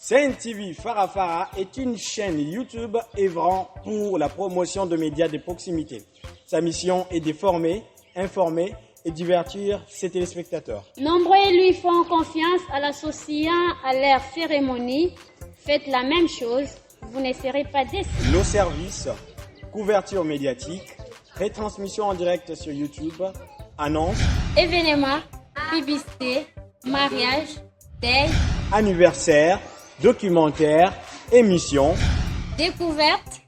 Sen TV Farafara est une chaîne YouTube œuvrant pour la promotion de médias de proximité. Sa mission est de former, informer et divertir ses téléspectateurs. Nombreux lui font confiance en l'associant à leur cérémonie. Faites la même chose, vous ne serez pas déçus. Nos services, couverture médiatique, retransmission en direct sur YouTube, annonces, événements, publicité, mariage, deuil, anniversaire, documentaires, émissions, découvertes,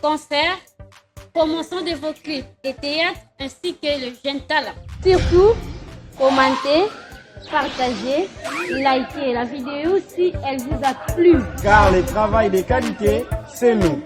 concerts, promotion de vos clips et théâtre ainsi que le jeune talent. Surtout, commentez, partagez, likez la vidéo si elle vous a plu. Car le travail de qualité, c'est nous.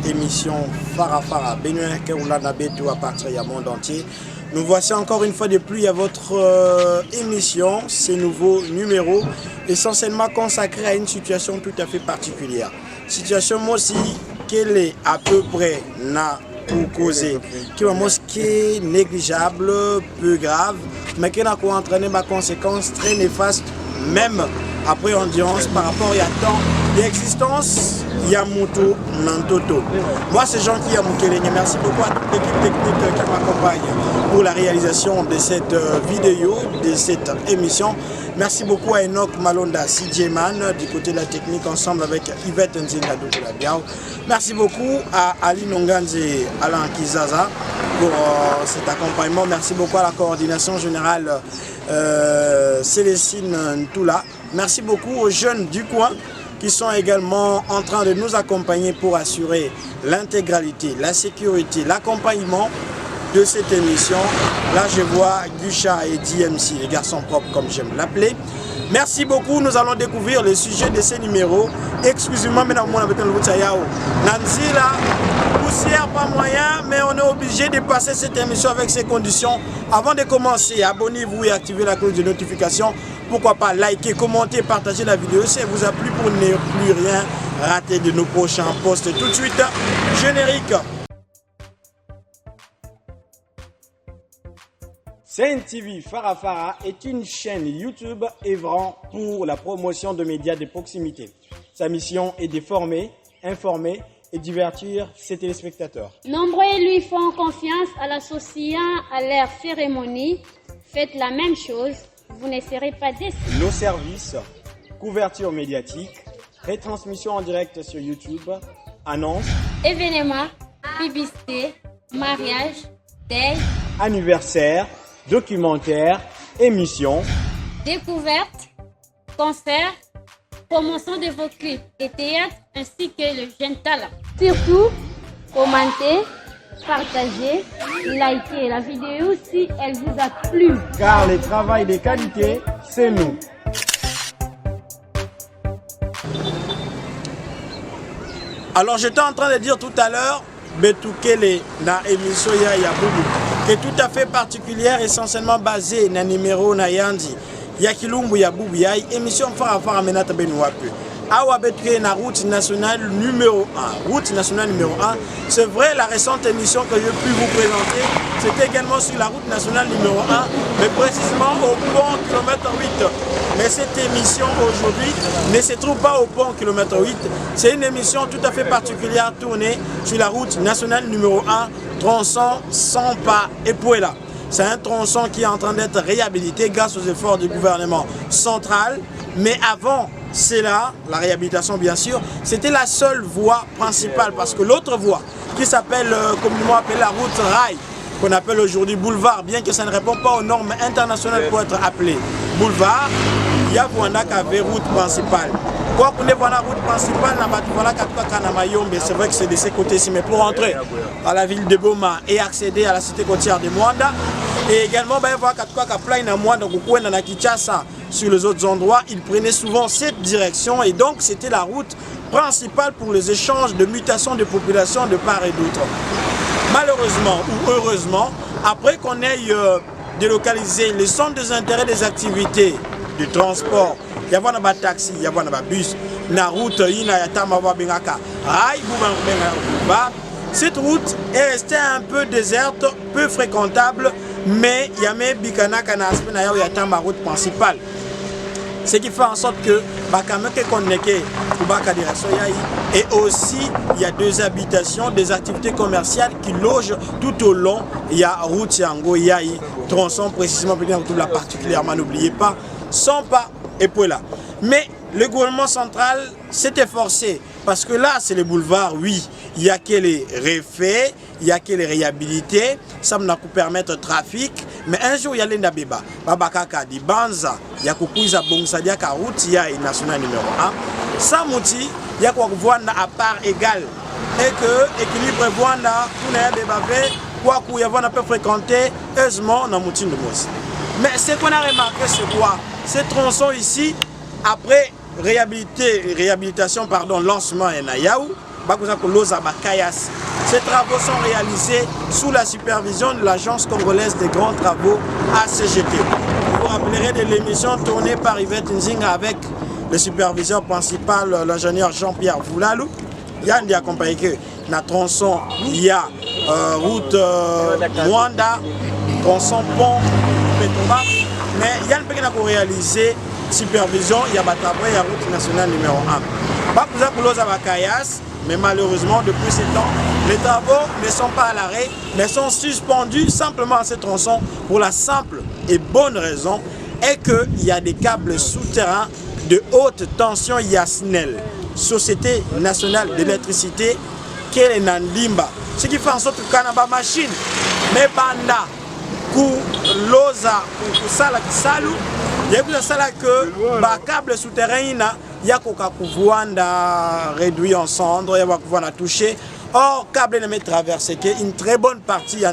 Émission Farafara, Benoît Keoulana Betou à partir du monde entier. Nous voici encore une fois de plus à votre émission, ces nouveaux numéros, essentiellement consacrés à une situation tout à fait particulière. Situation moi aussi, qu'elle est à peu près na pour causer, qui est négligeable, peu grave, mais qui a entraîné ma conséquence très néfaste, même après audience par rapport à temps d'existence. Yamuto Nantoto. Moi, c'est Jean-Qui Yamoukelenge. Merci beaucoup à toute l'équipe technique qui m'accompagne pour la réalisation de cette vidéo, de cette émission. Merci beaucoup à Enoch Malonda, CJ Man, du côté de la technique, ensemble avec Yvette Nzinga Biao. Merci beaucoup à Ali Nonganze et Alain Kizaza pour cet accompagnement. Merci beaucoup à la coordination générale Célestine Ntoula. Merci beaucoup aux jeunes du coin qui sont également en train de nous accompagner pour assurer l'intégralité, la sécurité, l'accompagnement de cette émission. Là, je vois Gusha et DMC, les garçons propres comme j'aime l'appeler. Merci beaucoup, nous allons découvrir le sujet de ces numéros. Excusez-moi, mais Nancy là, poussière pas moyen, mais on est obligé de passer cette émission avec ces conditions. Avant de commencer, abonnez-vous et activez la cloche de notification. Pourquoi pas liker, commenter, partager la vidéo si elle vous a plu pour ne plus rien rater de nos prochains posts. Tout de suite, générique. Sen TV Farafara est une chaîne YouTube œuvrant pour la promotion de médias de proximité. Sa mission est de former, informer et divertir ses téléspectateurs. Nombreux lui font confiance en l'associant à leur cérémonie. Faites la même chose, vous ne serez pas déçus. Nos services, couverture médiatique, retransmission en direct sur YouTube, annonces, Événements, publicité, mariage, deuil, anniversaires, documentaires, émissions, découvertes, concerts, promotion de vos clips et théâtre ainsi que le jeune talent. Surtout, commentez, partagez, likez la vidéo si elle vous a plu. car le travail de qualité, c'est nous. Alors j'étais en train de dire tout à l'heure, Betukele na émission ya Boubou, qui est tout à fait particulière, essentiellement basée na numéro na Yandi. Ya Kilumbu ya Boubou ya émission fara menata benouape. Awa Betukele na route nationale numéro 1. Route nationale numéro 1. C'est vrai, la récente émission que j'ai pu vous présenter, c'était également sur la route nationale numéro 1, mais précisément au pont kilomètre 8. Mais cette émission aujourd'hui ne se trouve pas au pont kilomètre 8. C'est une émission tout à fait particulière tournée sur la route nationale numéro 1, tronçon Sampa et Pouela. C'est un tronçon qui est en train d'être réhabilité grâce aux efforts du gouvernement central. Mais avant cela, la réhabilitation bien sûr, c'était la seule voie principale parce que l'autre voie qui s'appelle communément appelée la route rail, qu'on appelle aujourd'hui boulevard, bien que ça ne répond pas aux normes internationales pour être appelé boulevard, il y a une route principale. Quoi qu'on ait la route principale, c'est vrai que c'est de ces côtés-ci, mais pour entrer à la ville de Boma et accéder à la cité côtière de Mwanda, et également, sur les autres endroits, ils prenaient souvent cette direction et donc c'était la route principale pour les échanges de mutations de population de part et d'autre. Malheureusement ou heureusement, après qu'on ait délocalisé les centres des intérêts des activités de transport, il y a des taxis, il y a des bus, la route, cette route est restée un peu déserte, peu fréquentable, mais il y a même la route principale. Ce qui fait en sorte que et aussi il y a deux habitations, des activités commerciales qui logent tout au long. Il y a route Yango, il y a tronçon précisément, particulièrement, n'oubliez pas, Sampa et Pouela. Mais le gouvernement central s'est efforcé parce que là c'est le boulevard, oui, il y a qu'elle est refaite, il y a qu'elle est réhabilitée, ça m'a pu permettre le trafic. Mais un jour il y a l'Enda Beba, Babakaka di Banza, il y a Kukuiza Bongsadia route, il y a une nationale numéro 1. Samouti, il y a quoi à part égale. Et que équilibre Voanda, pour les bébés, quoi qu'il y a un peu fréquenté, heureusement, on a mouti de mousse. Mais ce qu'on a remarqué, c'est quoi? Ces tronçons ici, après réhabilitation, lancement et Nayaou, ces travaux sont réalisés sous la supervision de l'Agence congolaise des grands travaux ACGT. Vous vous rappellerez de l'émission tournée par Yvette Nzinga avec le superviseur principal, l'ingénieur Jean-Pierre Voulalou. Il y a un accompagné que dans le tronçon, il y a route Mwanda, tronçon pont, Pétomba. Mais il y a un peu qui a réalisé supervision, il y a la route nationale numéro 1. Mais malheureusement, depuis ce temps, les travaux ne sont pas à l'arrêt, mais sont suspendus simplement à ce tronçon pour la simple et bonne raison est qu'il y a des câbles souterrains de haute tension Yasnel, Société nationale d'électricité, qui est Nandimba. Ce qui fait en sorte que Kanaba machine, mais banda, ku loza, ku sala kisalu, il y a que les câbles souterrains, il y a un réduit en cendres, il y a touché. Or, câble ne traversé une très bonne partie, il y a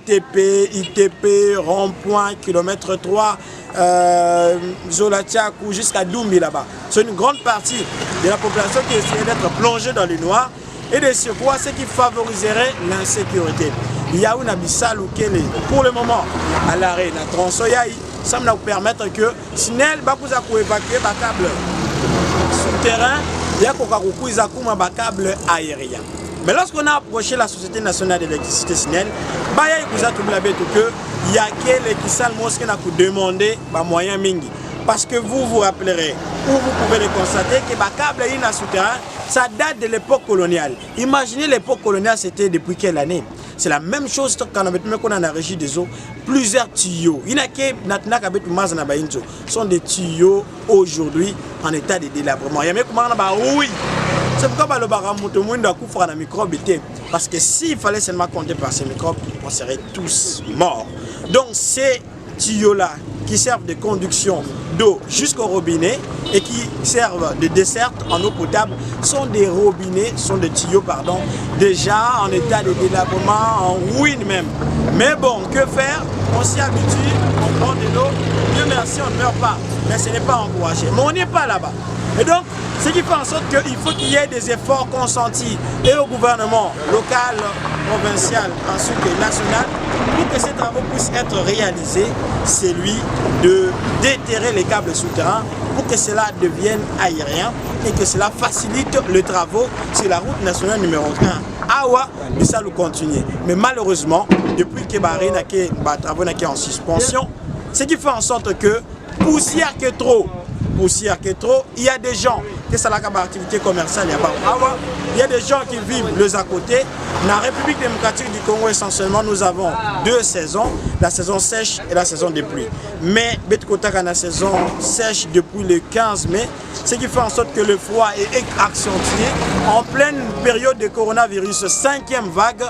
TP, ITP, rond-point, kilomètre 3, Zolatiakou jusqu'à Doumbi là-bas. C'est une grande partie de la population qui essaie d'être plongée dans le noir et de surcroît ce qui favoriserait l'insécurité. Il y a une abyssale pour le moment à l'arrêt, la tronçoyaï, ça va nous permettre que si Nel va évacuer le câble souterrain, il y a un câble aérien. Mais lorsqu'on a approché la Société nationale d'électricité SNEL, il y a quelqu'un qui s'est demandé des moyens mingi. Parce que vous vous rappellerez, ou vous pouvez le constater, que le câble souterrain, Ça date de l'époque coloniale. Imaginez l'époque coloniale, c'était depuis quelle année? C'est la même chose quand on a la régie des eaux. Plusieurs tuyaux. Il y a qui sont des tuyaux aujourd'hui en état de délabrement. Il y a oui. C'est pourquoi le baramotomoun doit couvrir un microbe. Parce que s'il fallait seulement compter par ces microbes, on serait tous morts. Donc ces tuyaux-là qui servent de conduction d'eau jusqu'au robinet et qui servent de desserte en eau potable sont des robinets, sont des tuyaux, pardon, déjà en état de délabrement, en ruine même. Mais bon, que faire? On s'y habitue, on prend de l'eau, Dieu merci, on ne meurt pas. Mais ce n'est pas encouragé. Mais on n'est pas là-bas. Et donc, ce qui fait en sorte qu'il faut qu'il y ait des efforts consentis et au gouvernement local, provincial, ainsi que national, pour que ces travaux puissent être réalisés, c'est lui de déterrer les câbles souterrains pour que cela devienne aérien et que cela facilite les travaux sur la route nationale numéro 1. Awa, mais ça nous continue. Mais malheureusement, depuis que les travaux sont en suspension, ce qui fait en sorte que poussière que trop, il y a des gens qui sont dans l'activité commerciale, il y a des gens qui vivent les à côté. Dans la République démocratique du Congo, essentiellement, nous avons deux saisons, la saison sèche et la saison des pluies. Mais Betkota, la saison sèche depuis le 15 mai, ce qui fait en sorte que le froid est accentué. En pleine période de coronavirus, 5e vague,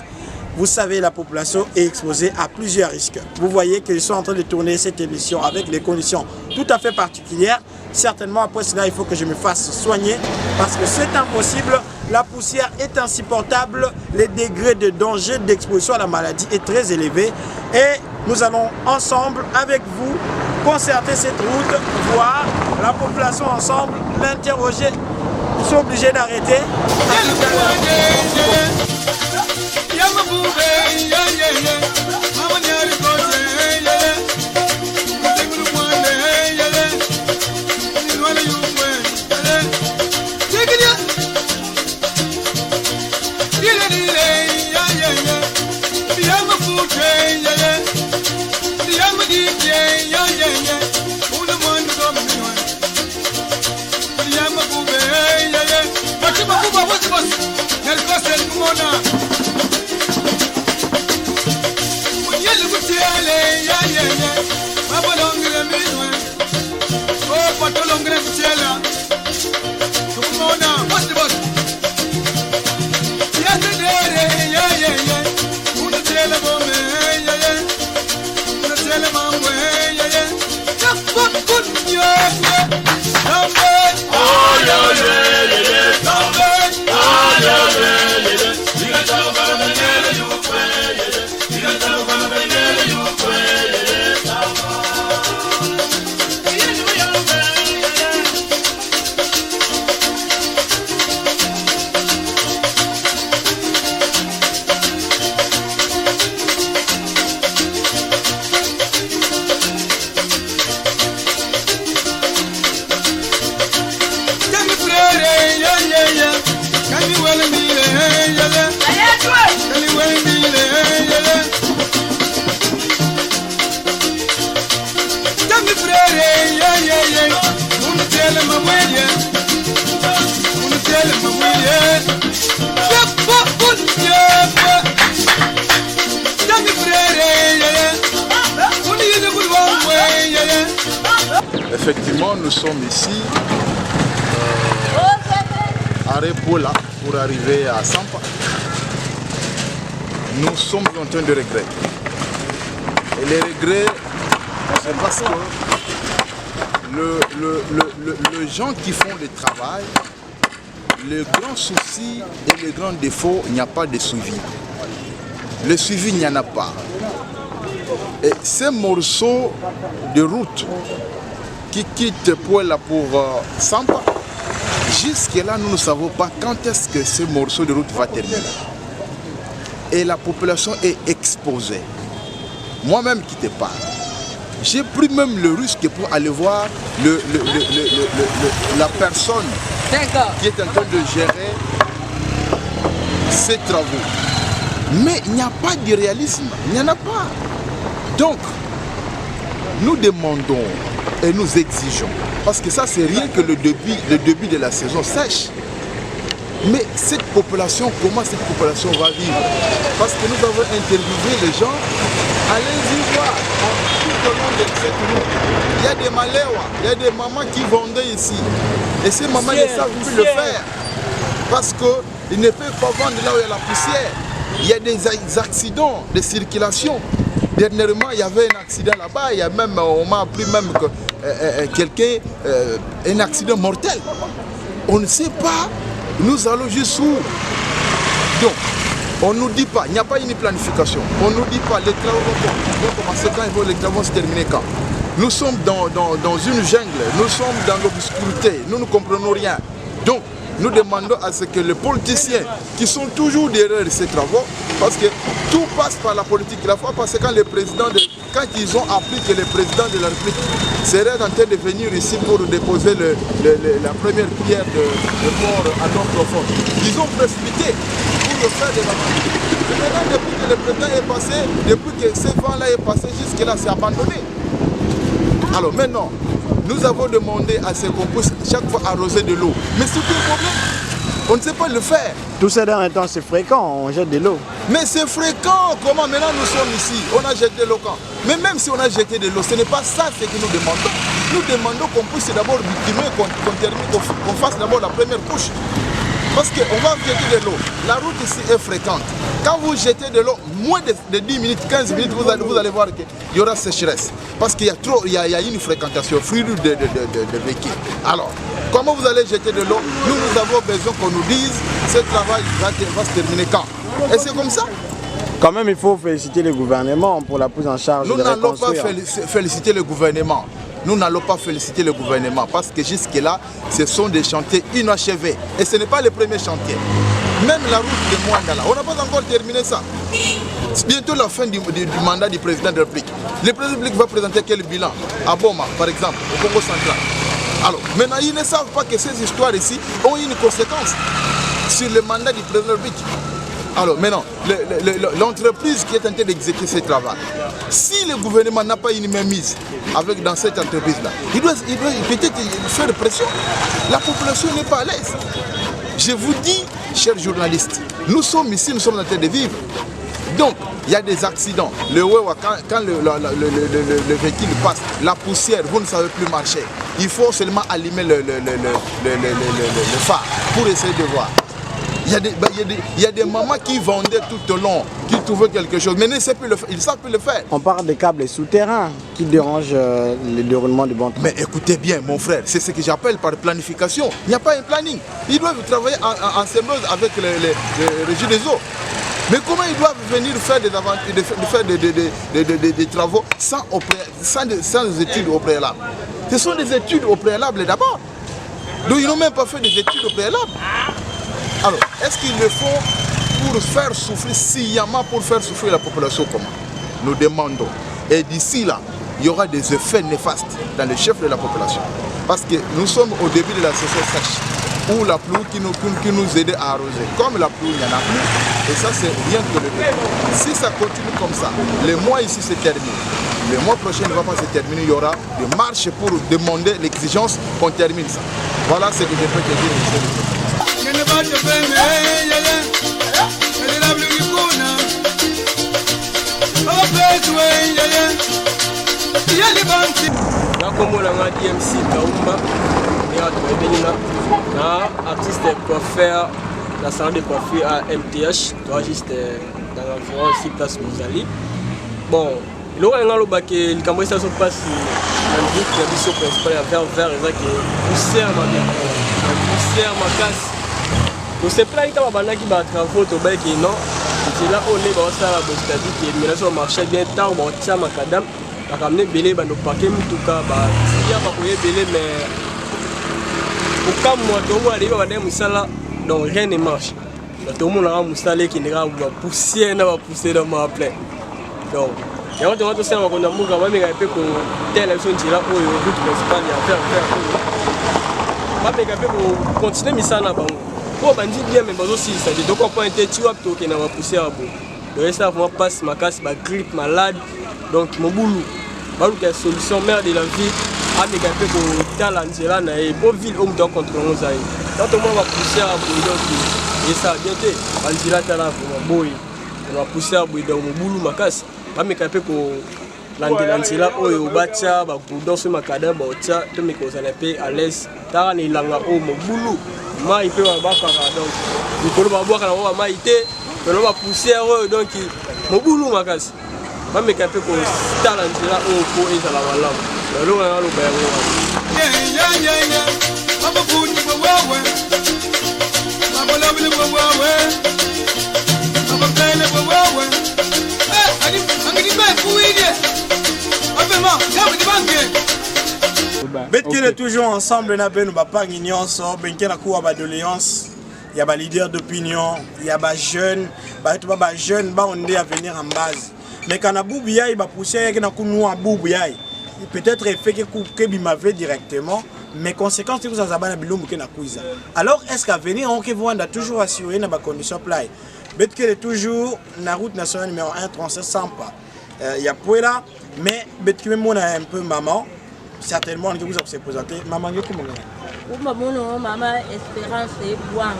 vous savez, la population est exposée à plusieurs risques. Vous voyez que je suis en train de tourner cette émission avec des conditions tout à fait particulières. Certainement, après cela, il faut que je me fasse soigner parce que c'est impossible. La poussière est insupportable. Les degrés de danger d'exposition à la maladie est très élevé. Et nous allons ensemble, avec vous, concerter cette route, voir la population ensemble, l'interroger. Ils sont obligés d'arrêter. Effectivement, nous sommes ici à Repola pour arriver à Sampa. Nous sommes en train de regretter. Et les regrets, c'est parce que les gens qui font le travail, le grand souci et le grand défaut, il n'y a pas de suivi. Le suivi, il n'y en a pas. Et ces morceaux de route qui quittent Poela pour Sampa, jusque-là, nous ne savons pas quand est-ce que ce morceau de route va terminer. Et la population est exposée. Moi-même qui te parle, j'ai pris même le risque pour aller voir la personne qui est en train de gérer ces travaux. Mais il n'y a pas de réalisme, il n'y en a pas. Donc, nous demandons et nous exigeons, parce que ça c'est rien que le début de la saison sèche. Mais cette population, comment cette population va vivre? Parce que nous avons interviewé les gens, allez-y voir, tout au long de cette route, il y a des maléwas, il y a des mamans qui vendaient ici. Et ces mamans ne savent plus le faire. Parce qu'ils ne peuvent pas vendre là où il y a la poussière. Il y a des accidents de circulation. Dernièrement, il y avait un accident là-bas, il y a même, on m'a appris même que quelqu'un, un accident mortel. On ne sait pas, nous allons jusqu'où. Donc, on ne nous dit pas, il n'y a pas une planification. On ne nous dit pas, les travaux vont commencer quand, les travaux vont se terminer quand. Nous sommes dans une jungle, nous sommes dans l'obscurité, nous ne comprenons rien. Donc, nous demandons à ce que les politiciens qui sont toujours derrière ces travaux, parce que tout passe par la politique, la fois parce que quand ils ont appris que le président de la République serait en train de venir ici pour déposer la première pierre de port à l'eau profonde, ils ont précipité pour le faire de la main. Maintenant, depuis que le président est passé, depuis que ce vent-là est passé, jusque-là, c'est abandonné. Alors maintenant, nous avons demandé à ce qu'on puisse chaque fois arroser de l'eau. Mais c'est tout le problème. On ne sait pas le faire. Tout ça dans un temps, c'est fréquent, on jette de l'eau. Mais c'est fréquent. Comment maintenant nous sommes ici? On a jeté de l'eau quand? Mais même si on a jeté de l'eau, ce n'est pas ça ce que nous demandons. Nous demandons qu'on puisse d'abord bitumer, qu'on fasse d'abord la première couche. Parce qu'on va jeter de l'eau. La route ici est fréquente. Quand vous jetez de l'eau, moins de 10 minutes, 15 minutes, vous allez voir qu'il y aura sécheresse. Parce qu'il y a une fréquentation fluide de véhicules. Alors, comment vous allez jeter de l'eau? Nous avons besoin qu'on nous dise ce travail va se terminer quand. Et c'est comme ça. Quand même, il faut féliciter le gouvernement pour la prise en charge de la reconstruire. Nous n'allons pas féliciter le gouvernement. Nous n'allons pas féliciter le gouvernement parce que jusque-là, ce sont des chantiers inachevés. Et ce n'est pas le premier chantier. Même la route de Mwandala, on n'a pas encore terminé ça. C'est bientôt la fin du mandat du président de la République. Le président de la République va présenter quel bilan? À Boma, par exemple, au Congo central. Alors, maintenant, ils ne savent pas que ces histoires ici ont une conséquence sur le mandat du président de la République. Alors maintenant, l'entreprise qui est en train d'exécuter ce travail, si le gouvernement n'a pas une mainmise dans cette entreprise-là, il doit peut-être faire pression. La population n'est pas à l'aise. Je vous dis, chers journalistes, nous sommes ici, nous sommes en train de vivre. Donc, il y a des accidents. Le Wewa, quand le véhicule passe, la poussière, vous ne savez plus marcher. Il faut seulement allumer le phare pour essayer de voir. Il y a des mamans qui vendaient tout au long, qui trouvaient quelque chose, mais ils ne savent plus le faire. On parle des câbles souterrains qui dérangent le déroulement du bon temps. Mais écoutez bien, mon frère, c'est ce que j'appelle par planification. Il n'y a pas un planning. Ils doivent travailler en symbiose avec les régies des eaux. Mais comment ils doivent venir faire des travaux sans études au préalable? Ce sont des études au préalable d'abord. Donc ils n'ont même pas fait des études au préalable. Alors, est-ce qu'ils le font pour faire souffrir sciemment, pour faire souffrir la population comment? Nous demandons. Et d'ici là, il y aura des effets néfastes dans le chef de la population. Parce que nous sommes au début de la saison sèche, où la pluie qui nous aide à arroser. Comme la pluie, il n'y en a plus. Et ça, c'est rien que le début. Si ça continue comme ça, le mois ici se termine. Le mois prochain ne va pas se terminer. Il y aura des marches pour demander l'exigence qu'on termine ça. Voilà ce que je peux te dire, monsieur le président. DMC Kaumba, artiste coiffeur, la salon de coiffure à MTH, toi juste dans l'environ 6 places Mozali. Bon, le Cambodge se passe dans le but principal vers poussière ma casse. Donc c'est plein de gens qui va travailler au bec et non. C'est là où les gens c'est-à-dire que les gens marchent bien tard, on tient ma cadam, on a ramené belé, on a paqué tout cas, c'est bien pas courir belé, mais au cas où on va arriver à des moussala, donc rien ne marche. Tout le monde a un moussala qui n'est pas poussière, n'a pas poussé dans ma plaie. Donc, et on va te faire un peu de telle élection qui est là où le but principal est à faire. On va continuer à faire ça. Pour bandit bien mais aussi ça donc on peut être tu vas toquer dans la poussière bon donc ça va passer ma casse ma grippe malade donc mon boulot balou que solution mère de la vie à me gâter pour talent là na et bon ville on doit contrôler ça Quand on va pousser à bouillon, et ça bien été, on dit là, tu as boy, on va pousser à bouillon, on boulou ma casse, pas me caper pour l'antilantila, au batia, dans ce macadam, batia, tout me cause à l'aise, t'as un ilanga au boulou, ma il peut avoir donc, il faut le boire à la maïté, on va pousser à eux, donc, mon boulou ma casse, pas me caper pour l'antilantila au pot et à la malam, le lot à l'eau. Betkel est toujours ensemble, nous pas union, benke na kuwa ba doléance, il y a des leaders d'opinion, il y a des jeunes, ba jeunes ba on est à venir en base. Mais quand na boubia il va pousser na kunu en boubia. Peut-être fait que bimave directement, mais conséquences que vous avez na bilombo ke na kuiza. Alors est-ce qu'à venir on que vous toujours assurer na ba condition play. Betkel est toujours na route nationale numéro 1 37 Sampa. Il y a Puela, mais Betkel même on a un peu maman. Certainement que vous avez présenté maman comment maman Espérance et Bouanga.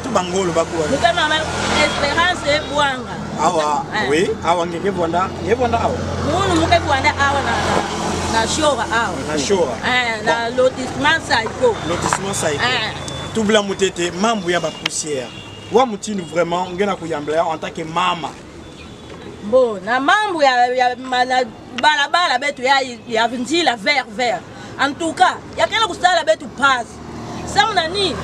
Tout bangolo bakwa. Maman Espérance et Bouanga. Awa, oui, awa ngeke bonda awa. Munu muke bonda awa na shora awa. Na shora. Na lotissement Saiko. Lotissement Saiko. Tout blanc mutete mambo ya ba poussière. Wa mutinu vraiment ngena kuyambla en tant que maman. Bon, na mambo ya balabala betu ya vinjila vert. En tout cas, ya kena kusala betu pass. Ça nani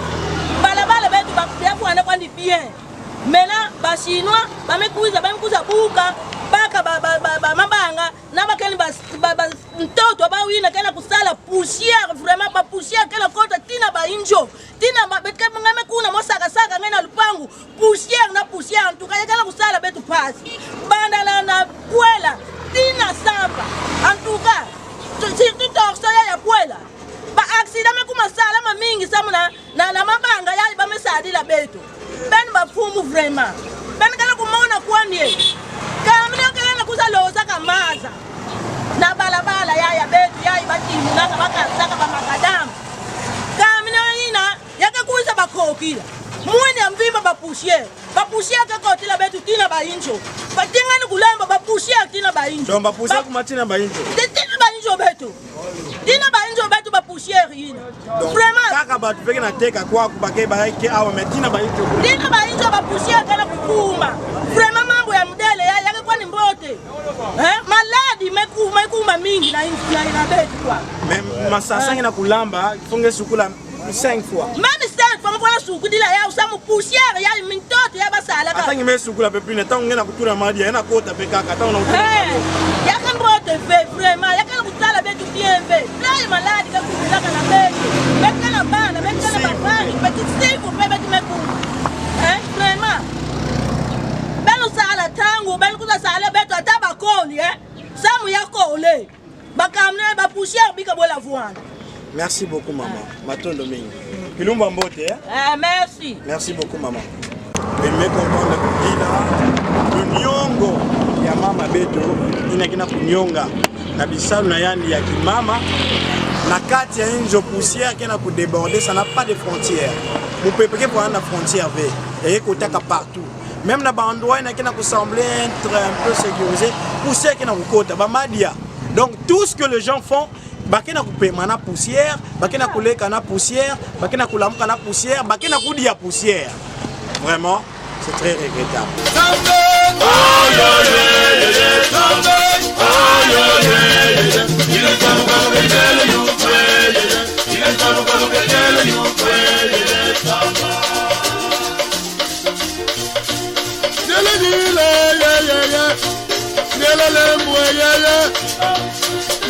balabala betu ba kuana kwandi bien. Maintenant ba chinois ba mekuiza buka baka ba mabanga na bakeni ba mtoto ba wina kena kusala poussière vraiment pas poussière kena kota tina ba injo. Tina ba betke ngame kuna mosaka ngena lupangu poussière en tout cas ya kena kusala betu pass. Banda na Puela tina samba en tout cas surtout torsoya ya Puela ba accident me kuma sala ma mingi samuna na mabanga ya ba mesadi la betu ben ba fumu vraiment ben kana kumona kwani kamino kana kuzaloza kamaza na balabala ya betu ya ibatimu na bakasaka ba makadamu kamino ina yakakuza bakokila mwene amvimba bapushie ka kotila betu tina ba injo batingani kulemba bapushie tina ba injo donc bapushie kumatina ba injo tina ba injo betu bapushie ina vraiment kaka batu peke na teka kwa kubake ba ke awa metina ba injo bapushie kana kukuma vraiment mambo ya mdele yake kwa ni mbote maladi mekuma mingi na betu kwa même masasa ngina kulamba funge sukula 5 fois. Même 5 fois, on suku dila ya usamu poussière ya mintoto ya basala ka. Atangi me suku la pepine tangu ngena kutura madi ya na kota peka ka tangu na. Ya kan bote fait vraiment, ya kan kutala betu bien fait. Là malade ka kutala na betu. Betu na bana, betu na bafari, betu siku betu meku. Vraiment. Belo sala tangu, belo kutasala betu atabakoli Samu ya kole. Bakamne ba poussière bika bola voine. Merci beaucoup maman. Matondo mingi. Kilumba mbote merci. Merci beaucoup maman. Mais me comprendre que le nyongo ya mama beto inakina kunyonga na bisalu na yandi ya kimama na kati ya injo poussière kena ku déborder, ça n'a pas de frontières. Vous pouvez pas prendre la frontière ve et kotaka partout. Même na ba endroit inakina ku sembler être un peu sécurisé, poussière kena ku kota ba madia. Donc tout ce que les gens font bakena kupema na poussière, bakena kuleka na poussière, bakena kulamuka na poussière, bakena kudia poussière. Vraiment, c'est très regrettable.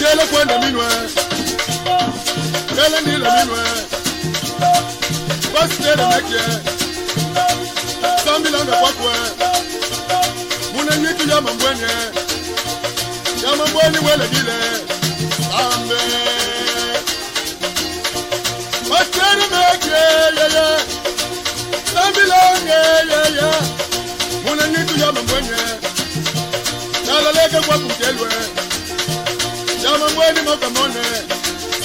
Yele kwenda minwe, yele nila minwe, basi tele mekye, sambilanga kwa kwe, mune niki ya mambwenye wele dile, sambe, basi tele mekye, yeye, sambilanga yeye, mune niki ya mambwenye, yala leke kwa kumtelwe, Yama mweni mokamone,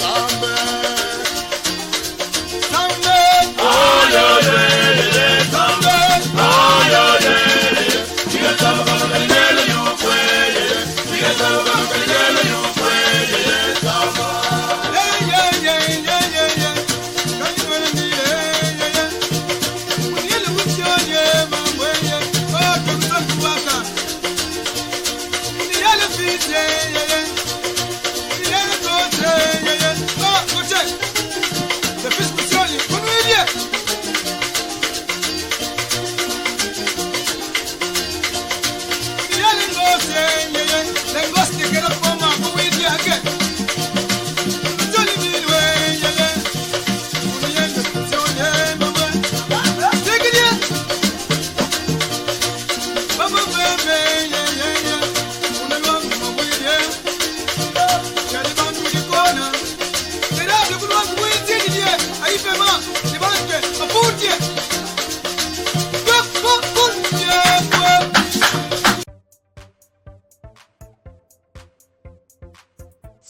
sambe, sambe.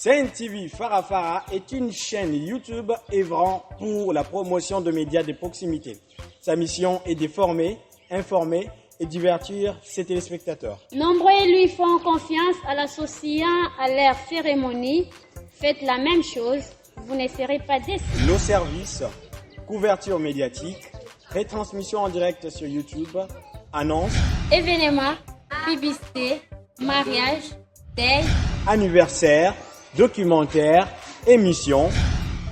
CNTV Farafara est une chaîne YouTube œuvrant pour la promotion de médias de proximité. Sa mission est de former, informer et divertir ses téléspectateurs. Nombreux lui font confiance en l'associant à leur cérémonie. Faites la même chose, vous ne serez pas déçus. Nos services, couverture médiatique, retransmission en direct sur YouTube, annonces, Événements, publicité, mariage, deuil, anniversaires, documentaires, émissions,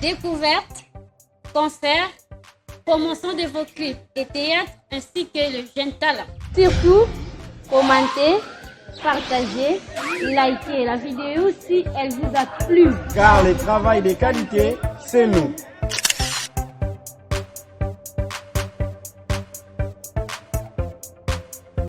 découvertes, concerts, promotion de vos clips et théâtres ainsi que le jeune talent. Surtout, commentez, partagez, likez la vidéo si elle vous a plu. car le travail de qualité, c'est nous.